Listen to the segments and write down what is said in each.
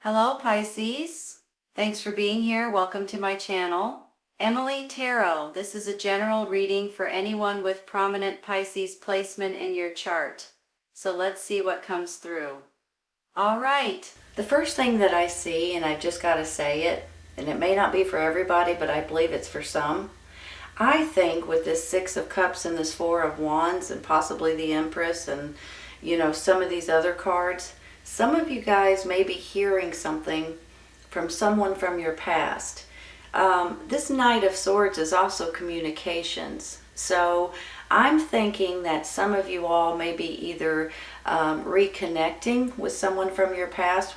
Hello Pisces, thanks for being here. Welcome to my channel. Emily Tarot. This is a general reading for anyone with prominent Pisces placement in your chart. So let's see what comes through. All right, the first thing that I see, and I've just got to say it, and it may not be for everybody, but I believe it's for some. I think with this Six of Cups and this Four of Wands and possibly the Empress and, some of these other cards, some of you guys may be hearing something from someone from your past. This Knight of Swords is also communications. So I'm thinking that some of you all may be either reconnecting with someone from your past,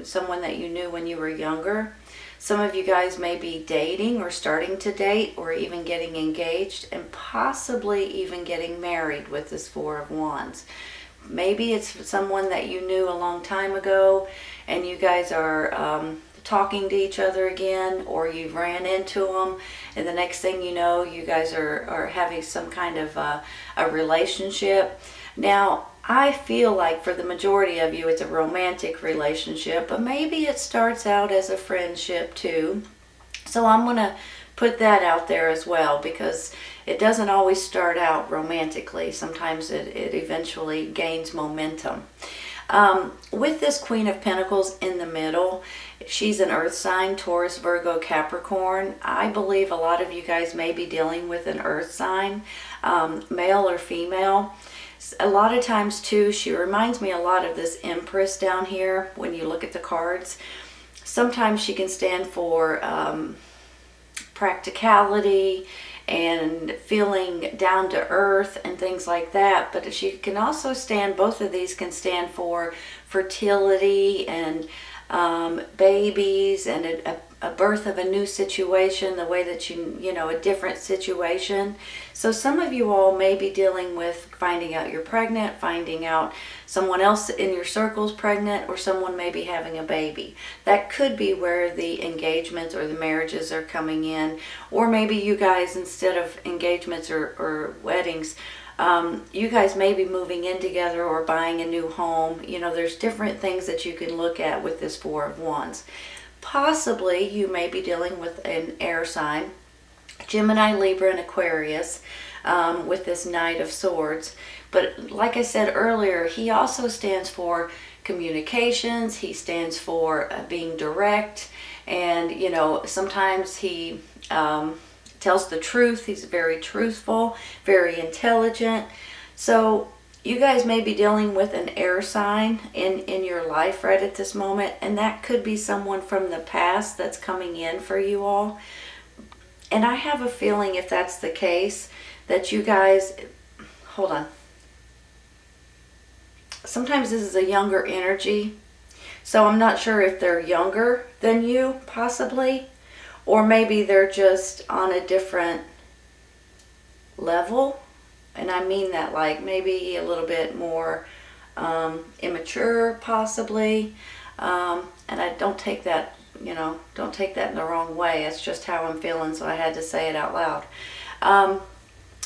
someone that you knew when you were younger. Some of you guys may be dating or starting to date or even getting engaged and possibly even getting married with this Four of Wands. Maybe it's someone that you knew a long time ago and you guys are talking to each other again, or you ran into them and the next thing you know you guys are having some kind of a relationship. Now I feel like for the majority of you it's a romantic relationship, but maybe it starts out as a friendship too. So I'm going to put that out there as well, because it doesn't always start out romantically. Sometimes it eventually gains momentum. With this Queen of Pentacles in the middle, she's an earth sign, Taurus, Virgo, Capricorn. I believe a lot of you guys may be dealing with an earth sign, male or female. A lot of times too, she reminds me a lot of this Empress down here when you look at the cards. Sometimes she can stand for practicality and feeling down to earth and things like that, but she can also stand, both of these can stand for fertility and babies and a birth of a new situation, the way that a different situation. So some of you all may be dealing with finding out you're pregnant, finding out someone else in your circle is pregnant, or someone may be having a baby. That could be where the engagements or the marriages are coming in. Or maybe you guys, instead of engagements or weddings, you guys may be moving in together or buying a new home. There's different things that you can look at with this Four of Wands. Possibly you may be dealing with an air sign, Gemini, Libra, and Aquarius, with this Knight of Swords. But like I said earlier, he also stands for communications. He stands for being direct, and sometimes he tells the truth. He's very truthful, very intelligent. So you guys may be dealing with an air sign in your life right at this moment, and that could be someone from the past that's coming in for you all. And I have a feeling, if that's the case, that you guys, hold on. Sometimes this is a younger energy, so I'm not sure if they're younger than you, possibly, or maybe they're just on a different level. And I mean that like maybe a little bit more immature, possibly. And I don't take that, don't take that in the wrong way. It's just how I'm feeling, so I had to say it out loud.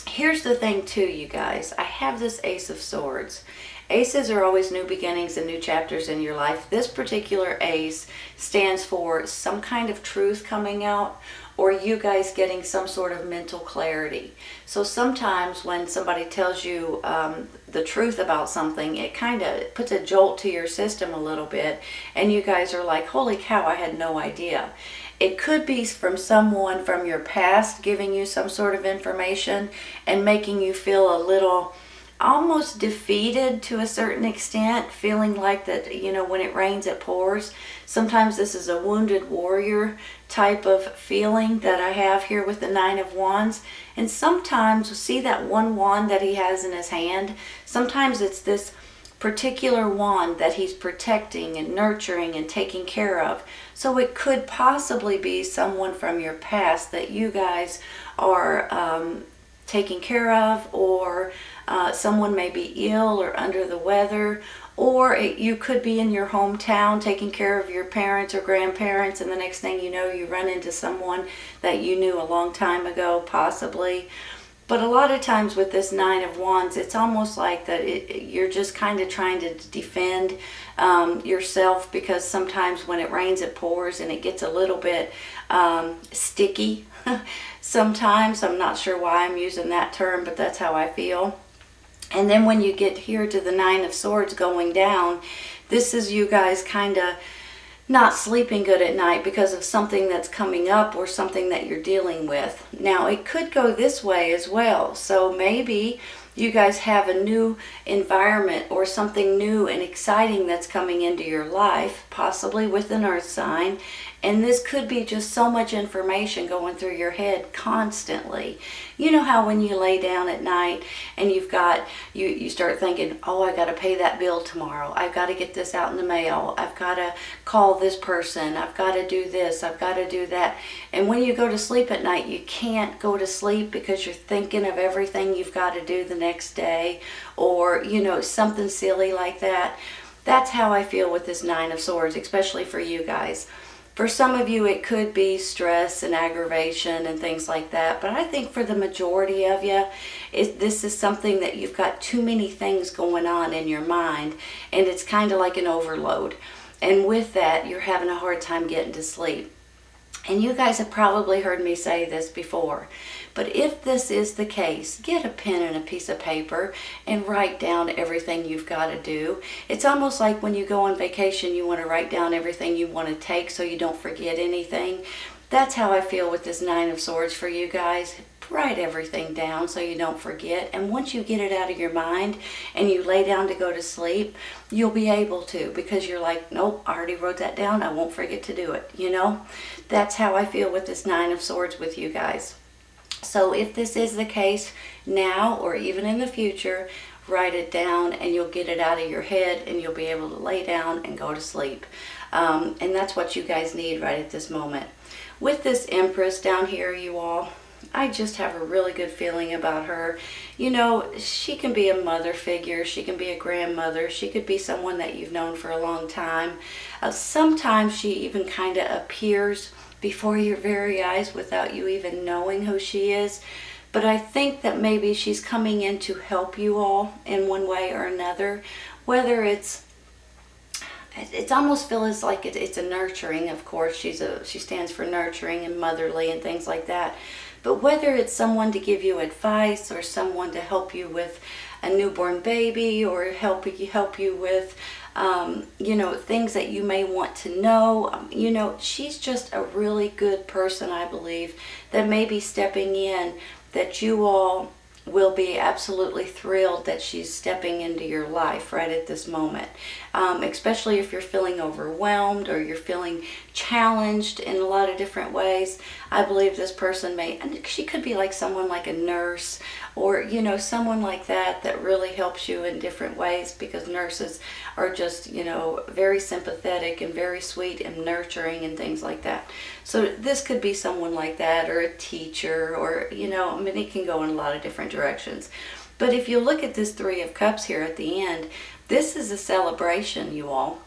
Here's the thing too, you guys. I have this Ace of Swords. Aces are always new beginnings and new chapters in your life. This particular ace stands for some kind of truth coming out, or you guys getting some sort of mental clarity. So sometimes when somebody tells you the truth about something, it kind of puts a jolt to your system a little bit, and you guys are like, holy cow, I had no idea. It could be from someone from your past giving you some sort of information and making you feel a little almost defeated to a certain extent, feeling like that, when it rains it pours. Sometimes this is a wounded warrior type of feeling that I have here with the Nine of Wands. And sometimes, see that one wand that he has in his hand? Sometimes it's this particular wand that he's protecting and nurturing and taking care of. So it could possibly be someone from your past that you guys are taking care of, or someone may be ill or under the weather, or you could be in your hometown taking care of your parents or grandparents, and the next thing you know, you run into someone that you knew a long time ago, possibly. But a lot of times with this Nine of Wands, it's almost like that you're just kind of trying to defend yourself, because sometimes when it rains, it pours, and it gets a little bit sticky. Sometimes, I'm not sure why I'm using that term, but that's how I feel. And then when you get here to the Nine of Swords going down, this is you guys kind of not sleeping good at night because of something that's coming up or something that you're dealing with. Now, it could go this way as well. So maybe you guys have a new environment or something new and exciting that's coming into your life, possibly with an earth sign. And this could be just so much information going through your head constantly. You know how when you lay down at night and you start thinking, oh, I got to pay that bill tomorrow. I've got to get this out in the mail. I've got to call this person. I've got to do this. I've got to do that. And when you go to sleep at night, you can't go to sleep because you're thinking of everything you've got to do the next day, or, something silly like that. That's how I feel with this Nine of Swords, especially for you guys. For some of you, it could be stress and aggravation and things like that. But I think for the majority of you, this is something that you've got too many things going on in your mind. And it's kind of like an overload. And with that, you're having a hard time getting to sleep. And you guys have probably heard me say this before. But if this is the case, get a pen and a piece of paper and write down everything you've got to do. It's almost like when you go on vacation, you want to write down everything you want to take so you don't forget anything. That's how I feel with this Nine of Swords for you guys. Write everything down so you don't forget. And once you get it out of your mind and you lay down to go to sleep, you'll be able to, because you're like, nope, I already wrote that down. I won't forget to do it. That's how I feel with this Nine of Swords with you guys. So if this is the case now or even in the future, write it down and you'll get it out of your head and you'll be able to lay down and go to sleep. And that's what you guys need right at this moment. With this Empress down here, you all, I just have a really good feeling about her. She can be a mother figure. She can be a grandmother. She could be someone that you've known for a long time. Sometimes she even kind of appears before your very eyes without you even knowing who she is. But I think that maybe she's coming in to help you all in one way or another. Whether it almost feels like it's a nurturing. Of course, she stands for nurturing and motherly and things like that. But whether it's someone to give you advice or someone to help you with a newborn baby, or help you with things that you may want to know. She's just a really good person, I believe, that may be stepping in, that you all will be absolutely thrilled that she's stepping into your life right at this moment. Especially if you're feeling overwhelmed or you're feeling challenged in a lot of different ways. I believe this person she could be like someone like a nurse, or someone like that really helps you in different ways, because nurses are just very sympathetic and very sweet and nurturing and things like that. So this could be someone like that, or a teacher, or it can go in a lot of different directions. But if you look at this Three of Cups here at the end, this is a celebration, you all.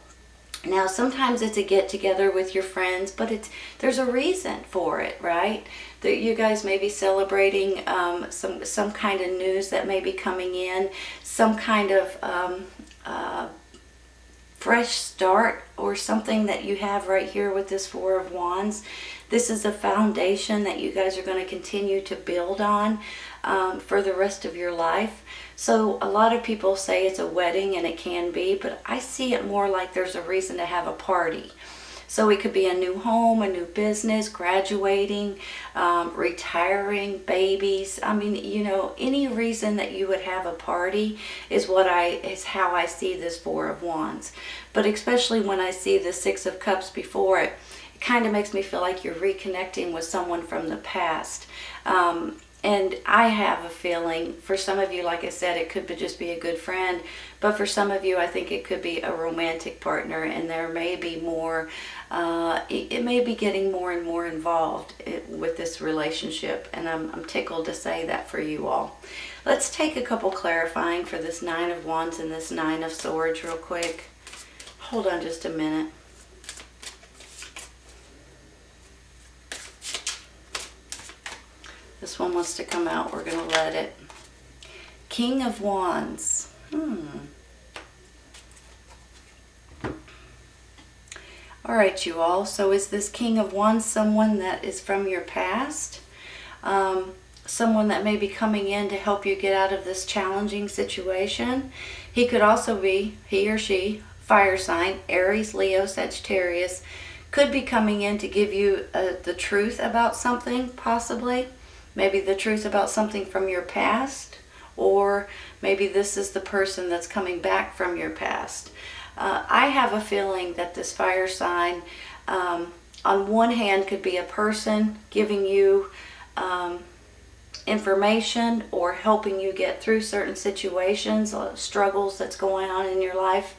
Now, sometimes it's a get-together with your friends, but there's a reason for it, right? That you guys may be celebrating some kind of news that may be coming in, some kind of fresh start, or something that you have right here with this Four of Wands. This is a foundation that you guys are going to continue to build on for the rest of your life. So a lot of people say it's a wedding, and it can be, but I see it more like there's a reason to have a party. So it could be a new home, a new business, graduating, retiring, babies. Any reason that you would have a party is how I see this Four of Wands. But especially when I see the Six of Cups before it, it kind of makes me feel like you're reconnecting with someone from the past. And I have a feeling, for some of you, like I said, it could just be a good friend. But for some of you, I think it could be a romantic partner, and there may be more, it may be getting more and more involved with this relationship. And I'm tickled to say that for you all. Let's take a couple clarifying for this Nine of Wands and this Nine of Swords real quick. Hold on just a minute. This one wants to come out. We're going to let it. King of Wands. All right, you all. So is this King of Wands someone that is from your past? Someone that may be coming in to help you get out of this challenging situation? He could also be, he or she, fire sign, Aries, Leo, Sagittarius. Could be coming in to give you the truth about something, possibly. Maybe the truth about something from your past. Or maybe this is the person that's coming back from your past. I have a feeling that this fire sign, on one hand, could be a person giving you information or helping you get through certain situations, struggles that's going on in your life.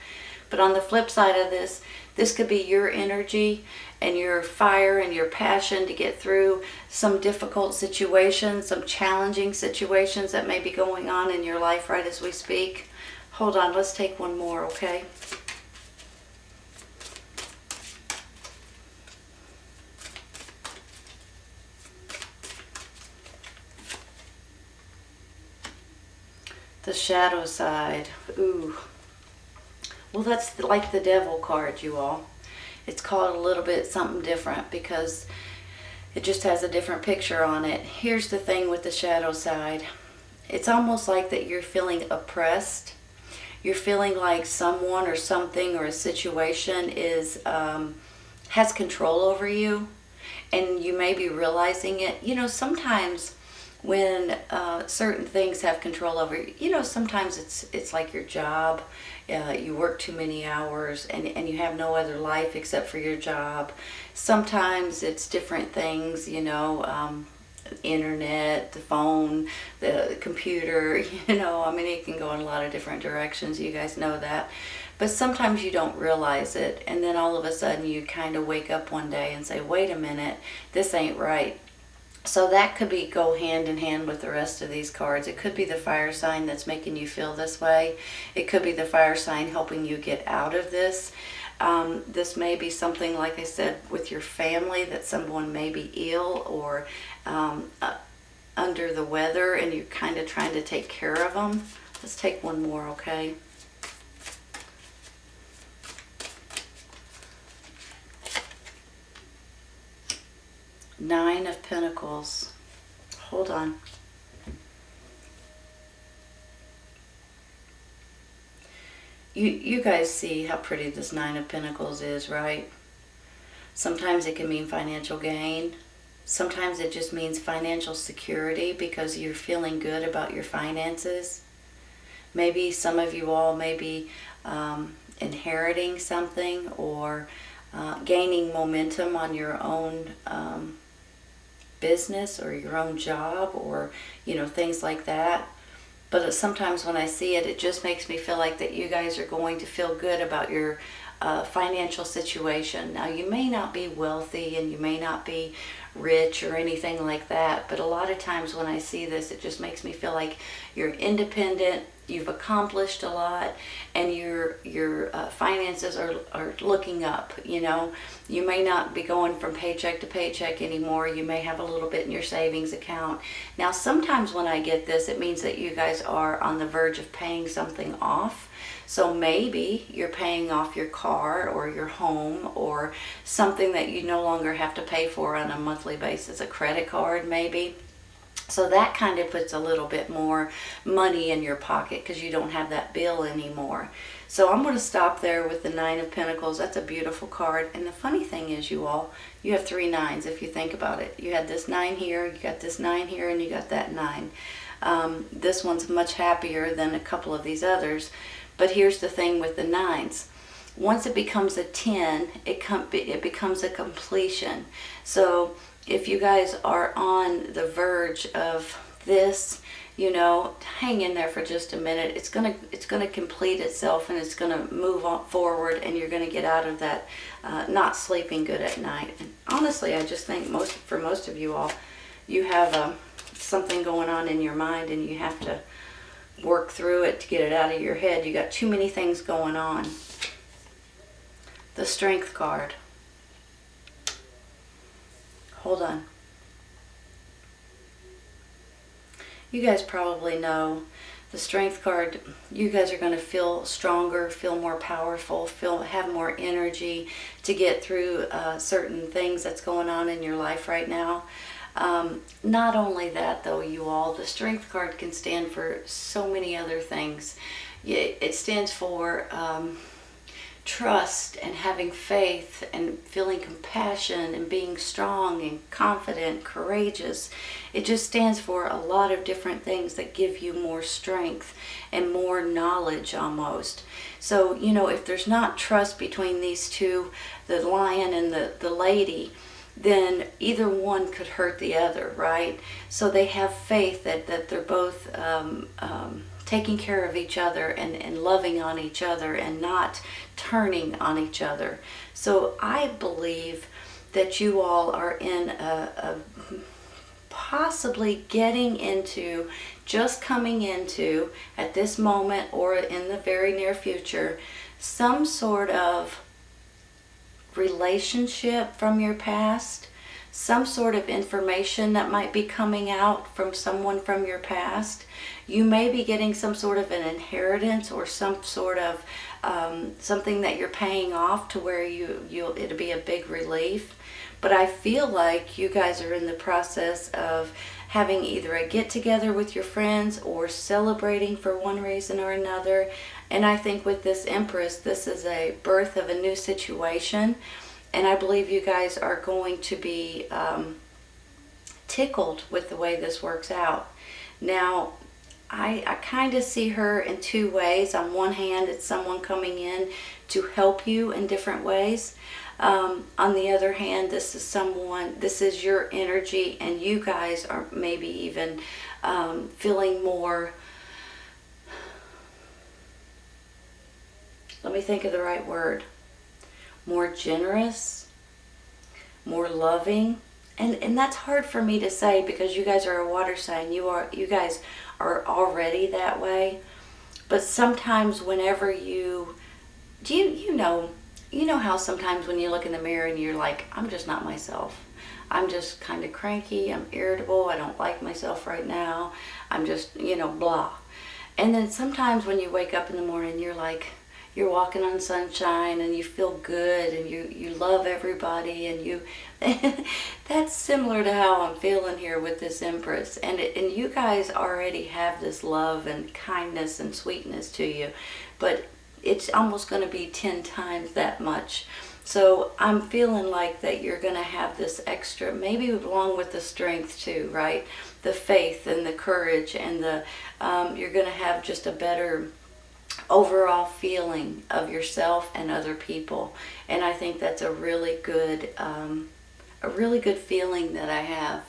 But on the flip side of this, this could be your energy and your fire and your passion to get through some difficult situations, some challenging situations that may be going on in your life right as we speak. Hold on, let's take one more, okay? The shadow side. Ooh. Well, that's like the devil card, you all. It's called a little bit something different because it just has a different picture on it. Here's the thing with the shadow side. It's almost like that you're feeling oppressed. You're feeling like someone or something or a situation is has control over you, and you may be realizing it. You know, sometimes when certain things have control over you, you know, sometimes it's like your job. You work too many hours and you have no other life except for your job. Sometimes it's different things, you know, internet, the phone, the computer, you know, I mean, it can go in a lot of different directions. You guys know that. But sometimes you don't realize it, and then all of a sudden you kind of wake up one day and say, wait a minute, this ain't right. So that could be go hand in hand with the rest of these cards. It could be the fire sign that's making you feel this way. It could be the fire sign helping you get out of this. This may be something, like I said, with your family, that someone may be ill or under the weather and you're kind of trying to take care of them. Let's take one more, okay? Nine of Pentacles. Hold on. You guys see how pretty this Nine of Pentacles is, right? Sometimes it can mean financial gain. Sometimes it just means financial security because you're feeling good about your finances. Maybe some of you all may be inheriting something or gaining momentum on your own business or your own job, or you know, things like that. But sometimes when I see it, it just makes me feel like that you guys are going to feel good about your financial situation. Now, you may not be wealthy and you may not be rich or anything like that, but a lot of times when I see this, it just makes me feel like you're independent, you've accomplished a lot, and your finances are looking up. You know, you may not be going from paycheck to paycheck anymore. You may have a little bit in your savings account. Now, sometimes when I get this, it means that you guys are on the verge of paying something off. So maybe you're paying off your car or your home or something that you no longer have to pay for on a monthly basis, a credit card maybe. So that kind of puts a little bit more money in your pocket because you don't have that bill anymore. So I'm going to stop there with the Nine of Pentacles. That's a beautiful card. And the funny thing is, you all, you have 3 nines if you think about it. You had this 9 here, you got this 9 here, and you got that 9. This one's much happier than a couple of these others. But here's the thing with the 9s. Once it becomes a 10, it becomes a completion. So if you guys are on the verge of this, you know, hang in there for just a minute. It's gonna complete itself, and it's gonna move on forward, and you're gonna get out of that not sleeping good at night. And honestly, I just think for most of you all, you have something going on in your mind, and you have to work through it to get it out of your head. You got too many things going on. The Strength card. Hold on. You guys probably know the Strength card. You guys are going to feel stronger, feel more powerful, have more energy to get through certain things that's going on in your life right now. Not only that, though, you all, the Strength card can stand for so many other things. It stands for trust and having faith and feeling compassion and being strong and confident, courageous. It just stands for a lot of different things that give you more strength and more knowledge almost. So, you know, if there's not trust between these two, the lion and the lady, then either one could hurt the other, right? So they have faith that they're both taking care of each other and loving on each other and not turning on each other. So I believe that you all are in a possibly getting into, just coming into at this moment or in the very near future, some sort of relationship from your past, some sort of information that might be coming out from someone from your past. You may be getting some sort of an inheritance or some sort of something that you're paying off to where it'll be a big relief. But I feel like you guys are in the process of having either a get-together with your friends or celebrating for one reason or another. And I think with this Empress, this is a birth of a new situation. And I believe you guys are going to be tickled with the way this works out. Now, I kind of see her in two ways. On one hand, it's someone coming in to help you in different ways. On the other hand, this is your energy, and you guys are maybe even feeling more, let me think of the right word, more generous, more loving. And that's hard for me to say because you guys are a water sign. You guys are already that way. But sometimes whenever you know how sometimes when you look in the mirror and you're like, I'm just not myself. I'm just kind of cranky. I'm irritable. I don't like myself right now. I'm just, blah. And then sometimes when you wake up in the morning, you're like, you're walking on sunshine and you feel good and you love everybody and that's similar to how I'm feeling here with this Empress. And you guys already have this love and kindness and sweetness to you, but it's almost going to be 10 times that much. So I'm feeling like that you're going to have this extra, maybe along with the strength too, right? The faith and the courage and you're going to have just a better overall feeling of yourself and other people. And I think that's a really good feeling that I have.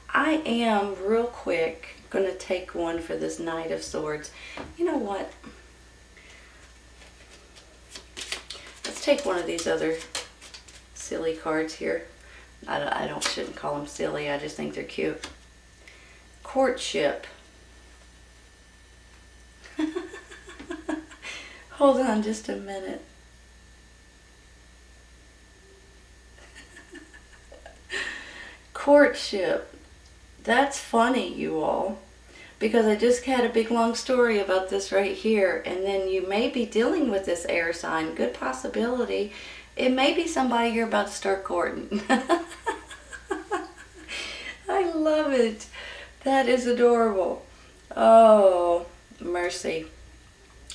I am real quick going to take one for this Knight of Swords. You know what? Let's take one of these other silly cards here. I shouldn't call them silly. I just think they're cute. Courtship. Hold on just a minute. Courtship. That's funny, you all. Because I just had a big long story about this right here. And then you may be dealing with this air sign. Good possibility. It may be somebody you're about to start courting. I love it. That is adorable. Oh, mercy.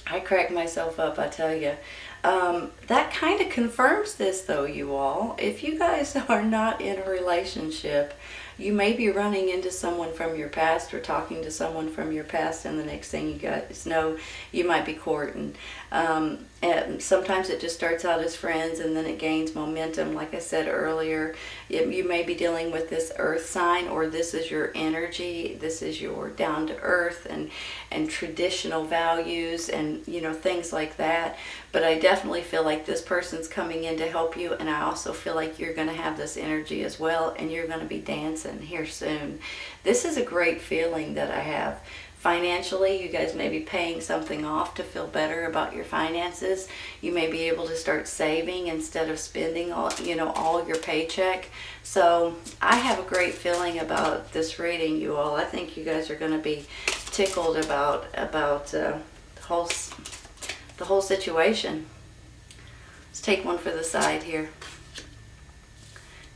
I crack myself up, I tell you. That kind of confirms this, though, you all. If you guys are not in a relationship, you may be running into someone from your past or talking to someone from your past, and the next thing you guys know, you might be courting. And sometimes it just starts out as friends and then it gains momentum. Like I said earlier, you may be dealing with this earth sign, or this is your energy, this is your down to earth and traditional values and things like that. But I definitely feel like this person's coming in to help you, and I also feel like you're going to have this energy as well, and you're going to be dancing here soon. This is a great feeling that I have. Financially, you guys may be paying something off to feel better about your finances. You may be able to start saving instead of spending all your paycheck. So I have a great feeling about this reading, you all. I think you guys are going to be tickled about the whole situation. Let's take one for the side here.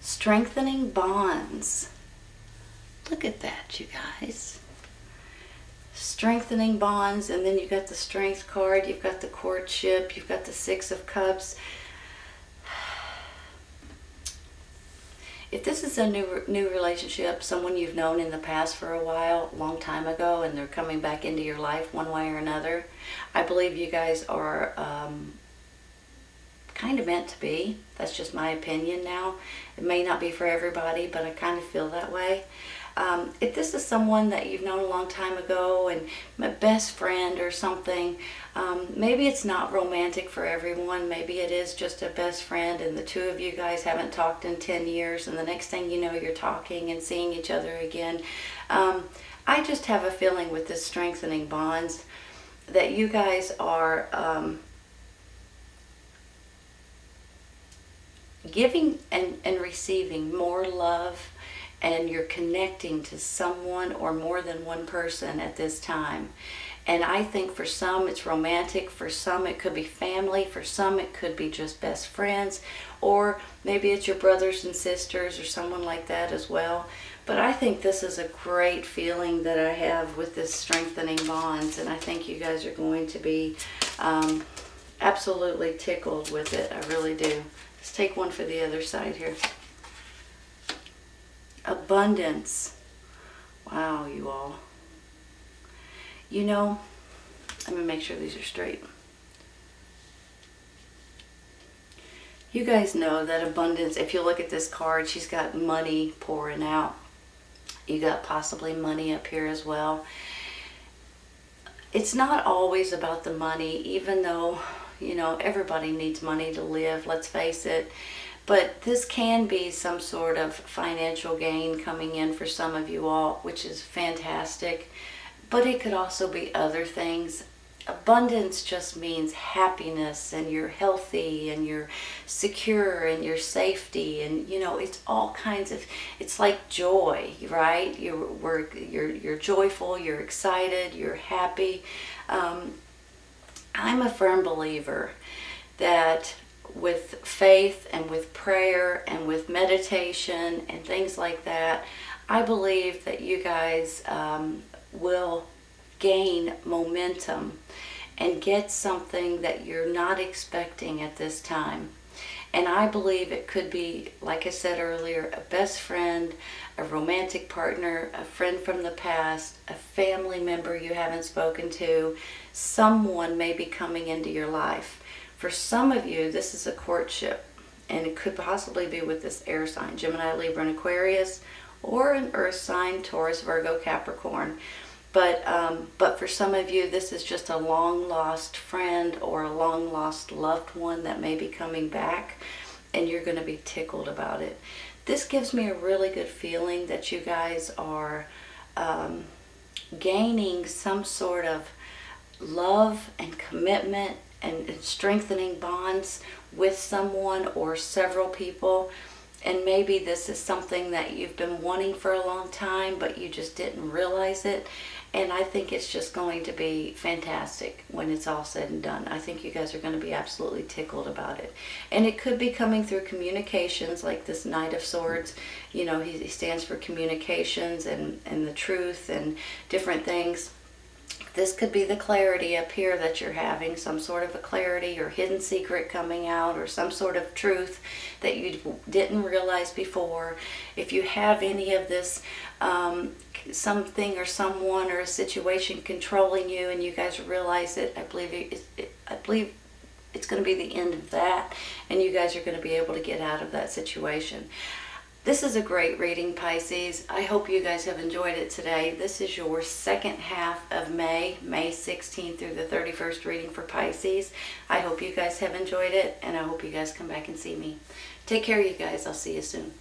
Strengthening bonds. Look at that, you guys. Strengthening bonds, and then you've got the Strength card, you've got the Courtship, you've got the Six of Cups. If this is a new relationship, someone you've known in the past for a while, long time ago, and they're coming back into your life one way or another, I believe you guys are kind of meant to be. That's just my opinion now. It may not be for everybody, but I kind of feel that way. If this is someone that you've known a long time ago and my best friend or something, maybe it's not romantic for everyone. Maybe it is just a best friend and the two of you guys haven't talked in 10 years and the next thing you know you're talking and seeing each other again. I just have a feeling with this strengthening bonds that you guys are giving and receiving more love, and you're connecting to someone or more than one person at this time. And I think for some it's romantic, for some it could be family, for some it could be just best friends, or maybe it's your brothers and sisters or someone like that as well. But I think this is a great feeling that I have with this strengthening bonds, and I think you guys are going to be absolutely tickled with it. I really do. Let's take one for the other side here. Abundance. Wow, you all. You know, let me make sure these are straight. You guys know that abundance, if you look at this card, she's got money pouring out. You got possibly money up here as well. It's not always about the money, even though, everybody needs money to live, let's face it. But this can be some sort of financial gain coming in for some of you all, which is fantastic. But it could also be other things. Abundance just means happiness, and you're healthy, and you're secure, and you're safety, and it's all kinds of. It's like joy, right? You're joyful, you're excited, you're happy. I'm a firm believer that with faith and with prayer and with meditation and things like that, I believe that you guys will gain momentum and get something that you're not expecting at this time. And I believe it could be, like I said earlier, a best friend, a romantic partner, a friend from the past, a family member you haven't spoken to. Someone may be coming into your life. For some of you, this is a courtship, and it could possibly be with this air sign, Gemini, Libra, and Aquarius, or an earth sign, Taurus, Virgo, Capricorn. But for some of you, this is just a long-lost friend or a long-lost loved one that may be coming back, and you're going to be tickled about it. This gives me a really good feeling that you guys are gaining some sort of love and commitment and strengthening bonds with someone or several people. And maybe this is something that you've been wanting for a long time, but you just didn't realize it. And I think it's just going to be fantastic when it's all said and done. I think you guys are going to be absolutely tickled about it. And it could be coming through communications, like this Knight of Swords. He stands for communications and the truth and different things. This could be the clarity up here that you're having, some sort of a clarity or hidden secret coming out, or some sort of truth that you didn't realize before. If you have any of this, something or someone or a situation controlling you, and you guys realize it, I believe it's going to be the end of that, and you guys are going to be able to get out of that situation. This is a great reading, Pisces. I hope you guys have enjoyed it today. This is your second half of May 16th through the 31st reading for Pisces. I hope you guys have enjoyed it, and I hope you guys come back and see me. Take care, you guys. I'll see you soon.